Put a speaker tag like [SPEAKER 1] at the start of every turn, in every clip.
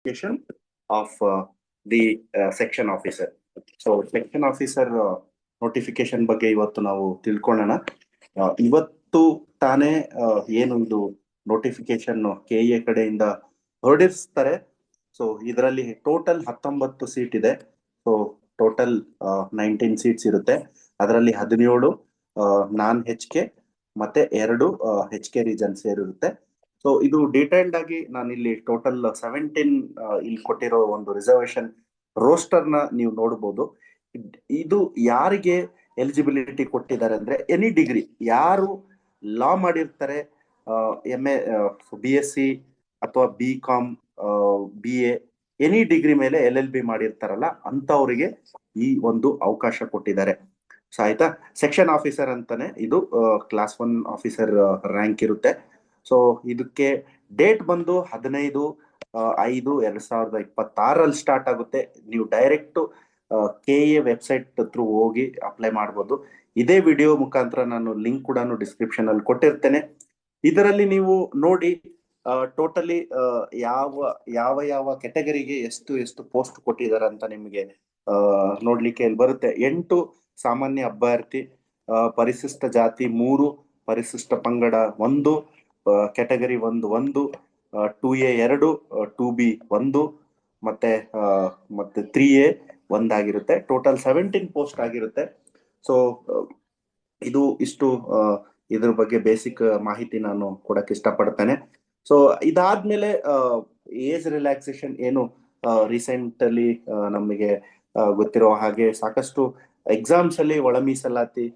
[SPEAKER 1] notification of the section officer. So section officer notification ಬಗ್ಗೆ ಇವತ್ತು ನಾವು ತಿಳ್ಕೊಳ್ಳೋಣ. ಇವತ್ತು ತಾನೇ ಏನು ಇದು ನೋಟಿಫಿಕೇಶನ್ ಕೆಎ ಕಡೆಯಿಂದ ಹೊರಡಿಸ್ತಾರೆ. ಸೊ ಇದರಲ್ಲಿ ಟೋಟಲ್ 19 ಸೀಟ್ ಇದೆ. ಸೊ ಟೋಟಲ್ 19 ಸೀಟ್ಸ್ ಇರುತ್ತೆ. ಅದರಲ್ಲಿ 17 ನಾನ್ HK ಮತ್ತೆ 2 HK ರೀಜನ್ ಸೇರಿರುತ್ತೆ. ಸೊ ಇದು ಡೀಟೇಲ್ಡ್ ಆಗಿ ನಾನು ಇಲ್ಲಿ ಟೋಟಲ್ 17 ಇಲ್ಲಿ ಕೊಟ್ಟಿರೋ ಒಂದು ರಿಸರ್ವೇಶನ್ ರೋಸ್ಟರ್ ನ ನೀವು ನೋಡಬಹುದು. ಇದು ಯಾರಿಗೆ ಎಲಿಜಿಬಿಲಿಟಿ ಕೊಟ್ಟಿದ್ದಾರೆ ಅಂದ್ರೆ ಎನಿ ಡಿಗ್ರಿ, ಯಾರು ಲಾ ಮಾಡಿರ್ತಾರೆ, MA BSc ಅಥವಾ BCom BA ಎನಿ ಡಿಗ್ರಿ ಮೇಲೆ LLB ಮಾಡಿರ್ತಾರಲ್ಲ ಅಂತವರಿಗೆ ಈ ಒಂದು ಅವಕಾಶ ಕೊಟ್ಟಿದ್ದಾರೆ. ಸೊ ಆಯ್ತಾ, ಸೆಕ್ಷನ್ ಆಫೀಸರ್ ಅಂತಾನೆ ಇದು ಕ್ಲಾಸ್ 1 ಆಫೀಸರ್ ರ್ಯಾಂಕ್ ಇರುತ್ತೆ. ಸೊ ಇದಕ್ಕೆ ಡೇಟ್ ಬಂದು 15/5/2026 ಸ್ಟಾರ್ಟ್ ಆಗುತ್ತೆ. ನೀವು ಡೈರೆಕ್ಟ್ KA ವೆಬ್ಸೈಟ್ ಥ್ರೂ ಹೋಗಿ ಅಪ್ಲೈ ಮಾಡ್ಬೋದು. ಇದೇ ವಿಡಿಯೋ ಮುಖಾಂತರ ನಾನು ಲಿಂಕ್ ಕೂಡ ಡಿಸ್ಕ್ರಿಪ್ಷನ್ ಅಲ್ಲಿ ಕೊಟ್ಟಿರ್ತೇನೆ. ಇದರಲ್ಲಿ ನೀವು ನೋಡಿ ಟೋಟಲಿ ಯಾವ ಕೆಟಗರಿಗೆ ಎಷ್ಟು ಪೋಸ್ಟ್ ಕೊಟ್ಟಿದ್ದಾರೆ ಅಂತ ನಿಮಗೆ ನೋಡ್ಲಿಕ್ಕೆ ಇಲ್ಲಿ ಬರುತ್ತೆ. 8 ಸಾಮಾನ್ಯ ಅಭ್ಯರ್ಥಿ, ಪರಿಶಿಷ್ಟ ಜಾತಿ 3, ಪರಿಶಿಷ್ಟ ಪಂಗಡ 1, ಕೆಟಗರಿ 1 2A 2, 2B 1 ಮತ್ತೆ 3A 1 ಆಗಿರುತ್ತೆ. ಟೋಟಲ್ 17 ಪೋಸ್ಟ್ ಆಗಿರುತ್ತೆ. ಸೊ ಇದು ಇಷ್ಟು ಇದ್ರ ಬಗ್ಗೆ ಬೇಸಿಕ್ ಮಾಹಿತಿ ನಾನು ಕೊಡಕ್ಕೆ ಇಷ್ಟಪಡ್ತೇನೆ. ಸೊ ಇದಾದ್ಮೇಲೆ ಏಜ್ ರಿಲ್ಯಾಕ್ಸೇಷನ್ ಏನು ರೀಸೆಂಟ್ಲಿ ನಮಗೆ ಗೊತ್ತಿರೋ ಹಾಗೆ ಸಾಕಷ್ಟು ಎಕ್ಸಾಮ್ಸ್ ಅಲ್ಲಿ ಒಳ ಮೀಸಲಾತಿ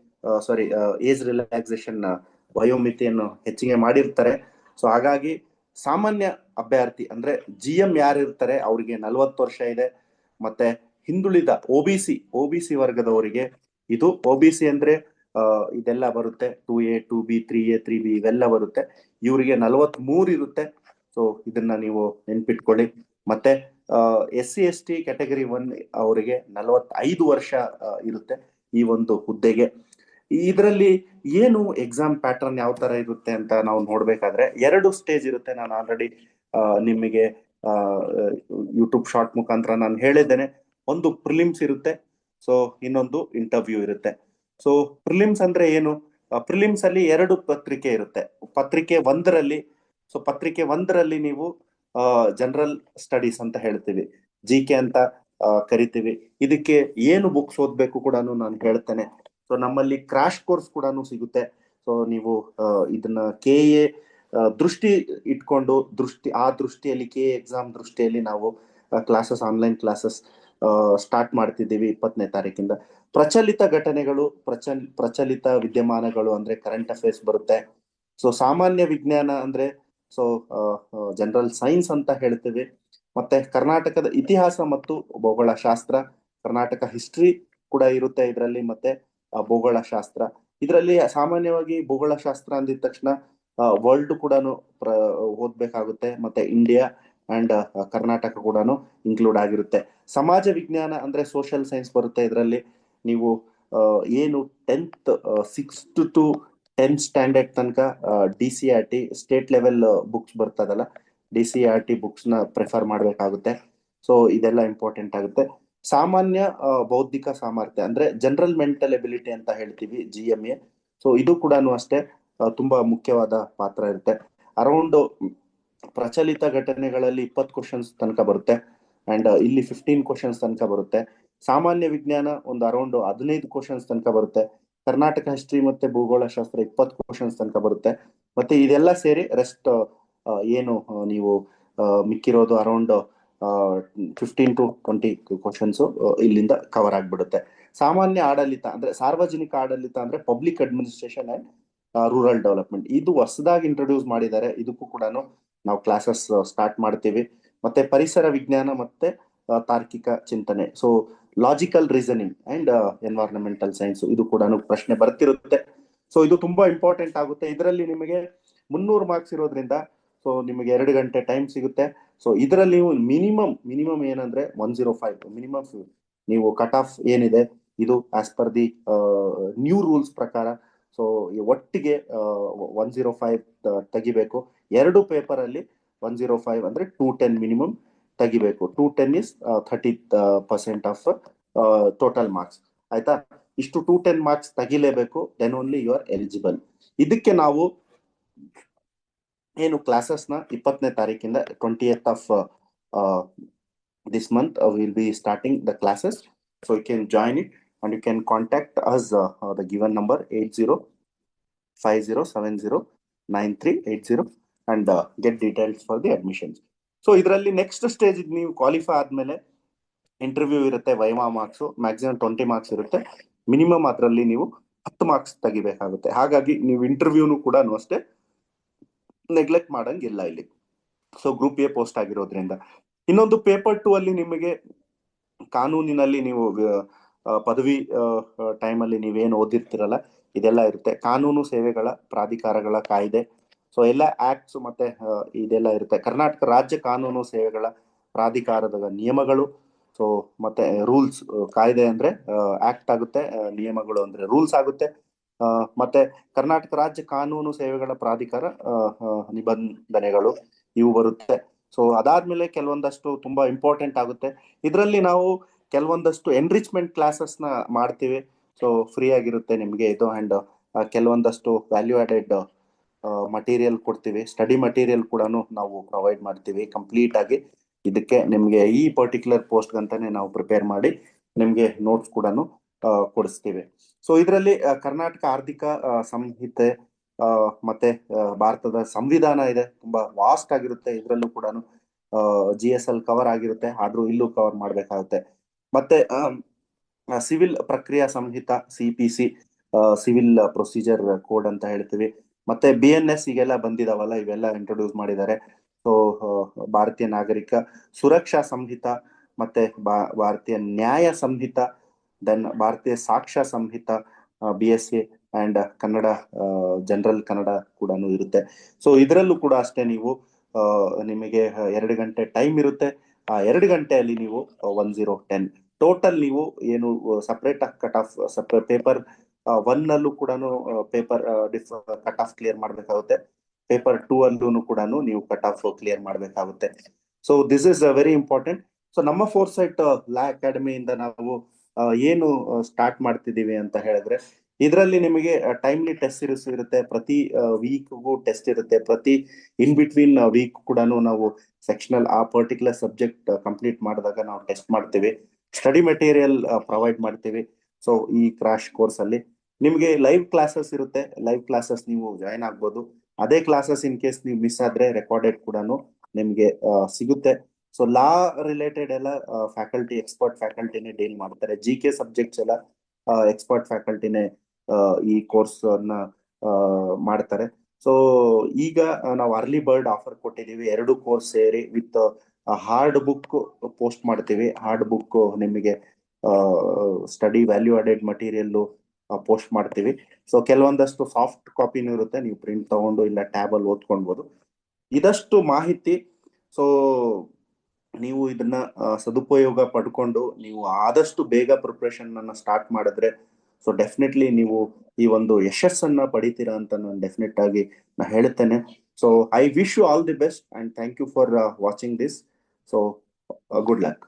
[SPEAKER 1] ಏಜ್ ರಿಲ್ಯಾಕ್ಸೇಷನ್ ವಯೋಮಿತಿಯನ್ನು ಹೆಚ್ಚಿಗೆ ಮಾಡಿರ್ತಾರೆ. ಸೊ ಹಾಗಾಗಿ ಸಾಮಾನ್ಯ ಅಭ್ಯರ್ಥಿ ಅಂದ್ರೆ GM ಯಾರು ಇರ್ತಾರೆ ಅವ್ರಿಗೆ 40 ವರ್ಷ ಇದೆ. ಮತ್ತೆ ಹಿಂದುಳಿದ OBC ವರ್ಗದವರಿಗೆ, ಇದು OBC ಅಂದ್ರೆ ಇದೆಲ್ಲ ಬರುತ್ತೆ, 2A 2B 3A 3B ಇವೆಲ್ಲ ಬರುತ್ತೆ. ಇವರಿಗೆ 43 ಇರುತ್ತೆ. ಸೊ ಇದನ್ನ ನೀವು ನೆನ್ಪಿಟ್ಕೊಳ್ಳಿ. ಮತ್ತೆ SC ST ಕೆಟಗರಿ 1 ಅವರಿಗೆ 45 ವರ್ಷ ಇರುತ್ತೆ ಈ ಒಂದು ಹುದ್ದೆಗೆ. ಇದರಲ್ಲಿ ಏನು ಎಕ್ಸಾಮ್ ಪ್ಯಾಟರ್ನ್ ಯಾವ ತರ ಇರುತ್ತೆ ಅಂತ ನಾವು ನೋಡ್ಬೇಕಾದ್ರೆ 2 ಸ್ಟೇಜ್ ಇರುತ್ತೆ. ನಾನು ಆಲ್ರೆಡಿ ನಿಮಗೆ ಯೂಟ್ಯೂಬ್ ಶಾರ್ಟ್ ಮುಖಾಂತರ ನಾನು ಹೇಳಿದ್ದೇನೆ. ಒಂದು ಪ್ರಿಲಿಮ್ಸ್ ಇರುತ್ತೆ, ಸೊ ಇನ್ನೊಂದು ಇಂಟರ್ವ್ಯೂ ಇರುತ್ತೆ. ಸೊ ಪ್ರಿಲಿಮ್ಸ್ ಅಂದ್ರೆ ಏನು? ಪ್ರಿಲಿಮ್ಸ್ ಅಲ್ಲಿ 2 ಪತ್ರಿಕೆ ಇರುತ್ತೆ. ಪತ್ರಿಕೆ 1ರಲ್ಲಿ ನೀವು ಜನರಲ್ ಸ್ಟಡೀಸ್ ಅಂತ ಹೇಳ್ತೀವಿ, GK ಅಂತ ಕರಿತೀವಿ. ಇದಕ್ಕೆ ಏನು ಬುಕ್ಸ್ ಓದ್ಬೇಕು ಕೂಡ ನಾನು ಹೇಳ್ತೇನೆ. ಸೊ ನಮ್ಮಲ್ಲಿ ಕ್ರಾಶ್ ಕೋರ್ಸ್ ಕೂಡ ಸಿಗುತ್ತೆ. ಸೊ ನೀವು ಇದನ್ನ KA ದೃಷ್ಟಿ ಇಟ್ಕೊಂಡು ದೃಷ್ಟಿಯಲ್ಲಿ KA ಎಕ್ಸಾಮ್ ದೃಷ್ಟಿಯಲ್ಲಿ ನಾವು ಕ್ಲಾಸಸ್, ಆನ್ಲೈನ್ ಕ್ಲಾಸಸ್ ಸ್ಟಾರ್ಟ್ ಮಾಡ್ತಿದ್ದೀವಿ 20ನೇ ತಾರೀಕಿಂದ. ಪ್ರಚಲಿತ ಘಟನೆಗಳು, ಪ್ರಚಲಿತ ವಿದ್ಯಮಾನಗಳು ಅಂದ್ರೆ ಕರೆಂಟ್ ಅಫೇರ್ಸ್ ಬರುತ್ತೆ. ಸೊ ಸಾಮಾನ್ಯ ವಿಜ್ಞಾನ ಅಂದ್ರೆ ಜನರಲ್ ಸೈನ್ಸ್ ಅಂತ ಹೇಳ್ತೀವಿ. ಮತ್ತೆ ಕರ್ನಾಟಕದ ಇತಿಹಾಸ ಮತ್ತು ಭೂಗೋಳಶಾಸ್ತ್ರ, ಕರ್ನಾಟಕ ಹಿಸ್ಟ್ರಿ ಕೂಡ ಇರುತ್ತೆ ಇದರಲ್ಲಿ. ಮತ್ತೆ ಭೂಗೋಳಶಾಸ್ತ್ರ, ಇದರಲ್ಲಿ ಸಾಮಾನ್ಯವಾಗಿ ಭೂಗೋಳಶಾಸ್ತ್ರ ಅಂದಿದ ತಕ್ಷಣ ವರ್ಲ್ಡ್ ಕೂಡ ಓದ್ಬೇಕಾಗುತ್ತೆ. ಮತ್ತೆ ಇಂಡಿಯಾ ಅಂಡ್ ಕರ್ನಾಟಕ ಕೂಡ ಇನ್ಕ್ಲೂಡ್ ಆಗಿರುತ್ತೆ. ಸಮಾಜ ವಿಜ್ಞಾನ ಅಂದ್ರೆ ಸೋಷಿಯಲ್ ಸೈನ್ಸ್ ಬರುತ್ತೆ. ಇದರಲ್ಲಿ ನೀವು ಏನು 6th to 10th ಸ್ಟ್ಯಾಂಡರ್ಡ್ ತನಕ DCRT ಸ್ಟೇಟ್ ಲೆವೆಲ್ ಬುಕ್ಸ್ ಬರ್ತದಲ್ಲ, DCRT ಬುಕ್ಸ್ ನ ಪ್ರಿಫರ್ ಮಾಡ್ಬೇಕಾಗುತ್ತೆ. ಸೊ ಇದೆಲ್ಲ ಇಂಪಾರ್ಟೆಂಟ್ ಆಗುತ್ತೆ. ಸಾಮಾನ್ಯ ಬೌದ್ಧಿಕ ಸಾಮರ್ಥ್ಯ ಅಂದ್ರೆ ಜನರಲ್ ಮೆಂಟಲ್ ಎಬಿಲಿಟಿ ಅಂತ ಹೇಳ್ತೀವಿ, GMA. ಸೊ ಇದು ಕೂಡ ಅಷ್ಟೇ ತುಂಬಾ ಮುಖ್ಯವಾದ ಪಾತ್ರ ಇರುತ್ತೆ. ಅರೌಂಡ್ ಪ್ರಚಲಿತ ಘಟನೆಗಳಲ್ಲಿ 20 ಕ್ವಶನ್ಸ್ ತನಕ ಬರುತ್ತೆ ಅಂಡ್ ಇಲ್ಲಿ 15 ಕ್ವಶನ್ಸ್ ತನಕ ಬರುತ್ತೆ. ಸಾಮಾನ್ಯ ವಿಜ್ಞಾನ ಒಂದು ಅರೌಂಡ್ 15 ಕ್ವಶನ್ಸ್ ತನಕ ಬರುತ್ತೆ. ಕರ್ನಾಟಕ ಹಿಸ್ಟ್ರಿ ಮತ್ತೆ ಭೂಗೋಳಶಾಸ್ತ್ರ 20 ಕ್ವಶನ್ಸ್ ತನಕ ಬರುತ್ತೆ. ಮತ್ತೆ ಇದೆಲ್ಲ ಸೇರಿ ರೆಸ್ಟ್ ಏನು ನೀವು ಮಿಕ್ಕಿರೋದು ಅರೌಂಡ್ 15 to 20 ಕ್ವಶನ್ಸ್ ಇಲ್ಲಿಂದ ಕವರ್ ಆಗ್ಬಿಡುತ್ತೆ. ಸಾಮಾನ್ಯ ಆಡಳಿತ ಅಂದ್ರೆ ಸಾರ್ವಜನಿಕ ಆಡಳಿತ ಅಂದ್ರೆ public administration and rural development, ಇದು ಹೊಸದಾಗಿ ಇಂಟ್ರೊಡ್ಯೂಸ್ ಮಾಡಿದ್ದಾರೆ. ಇದಕ್ಕೂ ಕೂಡ ನಾವು ಕ್ಲಾಸಸ್ ಸ್ಟಾರ್ಟ್ ಮಾಡ್ತೀವಿ. ಮತ್ತೆ ಪರಿಸರ ವಿಜ್ಞಾನ ಮತ್ತೆ ತಾರ್ಕಿಕ ಚಿಂತನೆ, so logical reasoning and environmental science, ಇದು ಕೂಡ ಪ್ರಶ್ನೆ ಬರ್ತಿರುತ್ತೆ. ಸೊ ಇದು ತುಂಬಾ ಇಂಪಾರ್ಟೆಂಟ್ ಆಗುತ್ತೆ. ಇದರಲ್ಲಿ ನಿಮಗೆ 300 ಮಾರ್ಕ್ಸ್ ಇರೋದ್ರಿಂದ ಸೊ ನಿಮಗೆ 2 ಗಂಟೆ ಟೈಮ್ ಸಿಗುತ್ತೆ. ಸೊ ಇದರಲ್ಲಿ ನೀವು ಮಿನಿಮಮ್ ಏನಂದ್ರೆ 105 ಮಿನಿಮಮ್ ನೀವು ಕಟ್ ಆಫ್ ಏನಿದೆ ಇದು as per the new rules ಪ್ರಕಾರ. ಸೊ ಒಟ್ಟಿಗೆ 105 ತೆಗಿಬೇಕು. 2 ಪೇಪರ್ ಅಲ್ಲಿ 105 ಅಂದ್ರೆ 210 ಮಿನಿಮಮ್ ತೆಗಿಬೇಕು. 210 ಇಸ್ 30% ಆಫ್ ಟೋಟಲ್ ಮಾರ್ಕ್ಸ್. ಆಯ್ತಾ? ಇಷ್ಟು 210 ಮಾರ್ಕ್ಸ್ ತೆಗಿಲೇಬೇಕು, then only you are eligible. ಇದಕ್ಕೆ ನಾವು ಏನು ಕ್ಲಾಸಸ್ ನ 20ನೇ ತಾರೀಕಿಂದ 28th of this month we'll be starting the classes, so you can join it and you can contact us the given number 8050709380 and get details for the admissions. So ಇದರಲ್ಲಿ next stage ನೀವು qualify ಆದ್ಮೇಲೆ interview ಇರುತ್ತೆ, viva marks maximum 20 marks ಇರುತ್ತೆ, minimum ಅದರಲ್ಲಿ ನೀವು 10 marks ತೆಗಿಬೇಕಾಗುತ್ತೆ. ಹಾಗಾಗಿ ನೀವು ಇಂಟರ್ವ್ಯೂನು ಕೂಡ ಅಷ್ಟೇ ನೆಗ್ಲೆಕ್ಟ್ ಮಾಡಂಗಿಲ್ಲ ಇಲ್ಲಿ. ಸೊ ಗ್ರೂಪ್ ಎ ಪೋಸ್ಟ್ ಆಗಿರೋದ್ರಿಂದ. ಇನ್ನೊಂದು ಪೇಪರ್ 2 ಅಲ್ಲಿ ನಿಮಗೆ ಕಾನೂನಿನಲ್ಲಿ ನೀವು ಪದವಿ ಟೈಮಲ್ಲಿ ನೀವೇನು ಓದಿರ್ತಿರಲ್ಲ ಇದೆಲ್ಲ ಇರುತ್ತೆ. ಕಾನೂನು ಸೇವೆಗಳ ಪ್ರಾಧಿಕಾರಗಳ ಕಾಯ್ದೆ, ಸೊ ಎಲ್ಲ ಆಕ್ಟ್ಸ್ ಮತ್ತೆ ಇದೆಲ್ಲ ಇರುತ್ತೆ. ಕರ್ನಾಟಕ ರಾಜ್ಯ ಕಾನೂನು ಸೇವೆಗಳ ಪ್ರಾಧಿಕಾರದ ನಿಯಮಗಳು, ಸೊ ಮತ್ತೆ ರೂಲ್ಸ್. ಕಾಯ್ದೆ ಅಂದ್ರೆ ಆಕ್ಟ್ ಆಗುತ್ತೆ, ನಿಯಮಗಳು ಅಂದ್ರೆ ರೂಲ್ಸ್ ಆಗುತ್ತೆ. ಮತ್ತೆ ಕರ್ನಾಟಕ ರಾಜ್ಯ ಕಾನೂನು ಸೇವೆಗಳ ಪ್ರಾಧಿಕಾರ ನಿಬಂಧನೆಗಳು ಇವು ಬರುತ್ತೆ. ಸೊ ಅದಾದ್ಮೇಲೆ ಕೆಲವೊಂದಷ್ಟು ತುಂಬಾ ಇಂಪಾರ್ಟೆಂಟ್ ಆಗುತ್ತೆ. ಇದರಲ್ಲಿ ನಾವು ಕೆಲವೊಂದಷ್ಟು ಎನ್ರಿಚ್ಮೆಂಟ್ ಕ್ಲಾಸಸ್ ನ ಮಾಡ್ತೀವಿ. ಸೊ ಫ್ರೀ ಆಗಿರುತ್ತೆ ನಿಮ್ಗೆ ಇದು. ಅಂಡ್ ಕೆಲವೊಂದಷ್ಟು ವ್ಯಾಲ್ಯೂ ಆಡೆಡ್ ಮಟೀರಿಯಲ್ ಕೊಡ್ತೀವಿ. ಸ್ಟಡಿ ಮಟೀರಿಯಲ್ ಕೂಡ ನಾವು ಪ್ರೊವೈಡ್ ಮಾಡ್ತೀವಿ ಕಂಪ್ಲೀಟ್ ಆಗಿ. ಇದಕ್ಕೆ ನಿಮ್ಗೆ ಈ ಪರ್ಟಿಕ್ಯುಲರ್ ಪೋಸ್ಟ್ ಅಂತಾನೆ ನಾವು ಪ್ರಿಪೇರ್ ಮಾಡಿ ನಿಮ್ಗೆ ನೋಟ್ಸ್ ಕೂಡ ಕೊಡಿಸ್ತೀವಿ. ಸೊ ಇದರಲ್ಲಿ ಕರ್ನಾಟಕ ಆರ್ಥಿಕ ಸಂಹಿತೆ ಮತ್ತೆ ಭಾರತದ ಸಂವಿಧಾನ ಇದೆ, ತುಂಬಾ ವಾಸ್ಟ್ ಆಗಿರುತ್ತೆ. ಇದರಲ್ಲೂ ಕೂಡ GSL ಕವರ್ ಆಗಿರುತ್ತೆ, ಆದ್ರೂ ಇಲ್ಲೂ ಕವರ್ ಮಾಡ್ಬೇಕಾಗುತ್ತೆ. ಮತ್ತೆ ಸಿವಿಲ್ ಪ್ರಕ್ರಿಯಾ ಸಂಹಿತ, CPC, ಸಿವಿಲ್ ಪ್ರೊಸೀಜರ್ ಕೋಡ್ ಅಂತ ಹೇಳ್ತೀವಿ. ಮತ್ತೆ BNS ಈಗೆಲ್ಲ ಬಂದಿದಾವಲ್ಲ, ಇವೆಲ್ಲ ಇಂಟ್ರೊಡ್ಯೂಸ್ ಮಾಡಿದ್ದಾರೆ. ಸೊ ಭಾರತೀಯ ನಾಗರಿಕ ಸುರಕ್ಷಾ ಸಂಹಿತ, ಮತ್ತೆ ಭಾರತೀಯ ನ್ಯಾಯ ಸಂಹಿತ, ದೆನ್ ಭಾರತೀಯ ಸಾಕ್ಷ್ಯ ಸಂಹಿತ, BSc and Kannada, general Kannada ಕೂಡ ಇರುತ್ತೆ. ಸೊ ಇದರಲ್ಲೂ ಕೂಡ ಅಷ್ಟೇ ನೀವು ನಿಮಗೆ 2 ಗಂಟೆ ಟೈಮ್ ಇರುತ್ತೆ. ಆ 2 ಗಂಟೆಯಲ್ಲಿ ನೀವು 1010 ಟೋಟಲ್ ನೀವು ಏನು ಸಪರೇಟ್ ಕಟ್ ಆಫ್ ಪೇಪರ್ 1 ಅಲ್ಲೂ ಕೂಡ ಪೇಪರ್ ಕಟ್ ಆಫ್ ಕ್ಲಿಯರ್ ಮಾಡ್ಬೇಕಾಗುತ್ತೆ. ಪೇಪರ್ 2 ಅಲ್ಲೂ ಕೂಡ ನೀವು ಕಟ್ ಆಫ್ ಕ್ಲಿಯರ್ ಮಾಡ್ಬೇಕಾಗುತ್ತೆ. So this is very important. So ನಮ್ಮ ಫೋರ್ಸೈಟ್ ಲಾ ಅಕಾಡೆಮಿಯಿಂದ ನಾವು ಏನು ಸ್ಟಾರ್ಟ್ ಮಾಡ್ತಿದೀವಿ ಅಂತ ಹೇಳಿದ್ರೆ, ಇದರಲ್ಲಿ ನಿಮಗೆ ಟೈಮ್ಲಿ ಟೆಸ್ಟ್ ಸೀರೀಸ್ ಇರುತ್ತೆ. ಪ್ರತಿ ವೀಕ್ಗೂ ಟೆಸ್ಟ್ ಇರುತ್ತೆ. ಪ್ರತಿ ಇನ್ ಬಿಟ್ವೀನ್ ವೀಕ್ ಕೂಡ ನಾವು ಸೆಕ್ಷನಲ್ ಆ ಪರ್ಟಿಕ್ಯುಲರ್ ಸಬ್ಜೆಕ್ಟ್ ಕಂಪ್ಲೀಟ್ ಮಾಡಿದಾಗ ನಾವು ಟೆಸ್ಟ್ ಮಾಡ್ತೀವಿ. ಸ್ಟಡಿ ಮೆಟೀರಿಯಲ್ ಪ್ರೊವೈಡ್ ಮಾಡ್ತೀವಿ. ಸೊ ಈ ಕ್ರಾಶ್ ಕೋರ್ಸ್ ಅಲ್ಲಿ ನಿಮ್ಗೆ ಲೈವ್ ಕ್ಲಾಸಸ್ ಇರುತ್ತೆ. ಲೈವ್ ಕ್ಲಾಸಸ್ ನೀವು ಜಾಯಿನ್ ಆಗ್ಬೋದು. ಅದೇ ಕ್ಲಾಸಸ್ ಇನ್ ಕೇಸ್ ನೀವು ಮಿಸ್ ಆದ್ರೆ ರೆಕಾರ್ಡೆಡ್ ಕೂಡ ನಿಮ್ಗೆ ಸಿಗುತ್ತೆ. ಸೊ ಲಾ ರಿಲೇಟೆಡ್ ಎಲ್ಲ ಫ್ಯಾಕಲ್ಟಿ, ಎಕ್ಸ್ಪರ್ಟ್ ಫ್ಯಾಕಲ್ಟಿನೇ ಡೀಲ್ ಮಾಡ್ತಾರೆ. GK ಸಬ್ಜೆಕ್ಟ್ಸ್ ಎಲ್ಲ ಎಕ್ಸ್ಪರ್ಟ್ ಫ್ಯಾಕಲ್ಟಿನೇ ಈ ಕೋರ್ಸ್ ಅನ್ನ ಮಾಡ್ತಾರೆ. ಸೊ ಈಗ ನಾವು ಅರ್ಲಿ ಬರ್ಡ್ ಆಫರ್ ಕೊಟ್ಟಿದೀವಿ. 2 ಕೋರ್ಸ್ ಸೇರಿ ವಿತ್ ಹಾರ್ಡ್ ಬುಕ್ ಪೋಸ್ಟ್ ಮಾಡ್ತೀವಿ. ಹಾರ್ಡ್ ಬುಕ್ ನಿಮಗೆ study value added material post ಮಾಡ್ತೀವಿ. ಸೊ ಕೆಲವೊಂದಷ್ಟು ಸಾಫ್ಟ್ ಕಾಪಿನೂ ಇರುತ್ತೆ, ನೀವು ಪ್ರಿಂಟ್ ತಗೊಂಡು ಇಲ್ಲ ಟ್ಯಾಬ್ ಅಲ್ಲಿ ಓದ್ಕೊಳ್ಬಹುದು. ಇದಷ್ಟು ಮಾಹಿತಿ. ಸೊ ನೀವು ಇದನ್ನ ಸದುಪಯೋಗ ಪಡ್ಕೊಂಡು ನೀವು ಆದಷ್ಟು ಬೇಗ ಪ್ರಿಪ್ರೇಷನ್ ಅನ್ನ ಸ್ಟಾರ್ಟ್ ಮಾಡಿದ್ರೆ, ಸೊ ಡೆಫಿನೆಟ್ಲಿ ನೀವು ಈ ಒಂದು ಯಶಸ್ಸನ್ನ ಪಡಿತೀರಾ ಅಂತ ನಾನು ಡೆಫಿನೆಟ್ ಆಗಿ ನಾ ಹೇಳುತ್ತೇನೆ. So I wish you all the best and thank you for watching this. So good luck.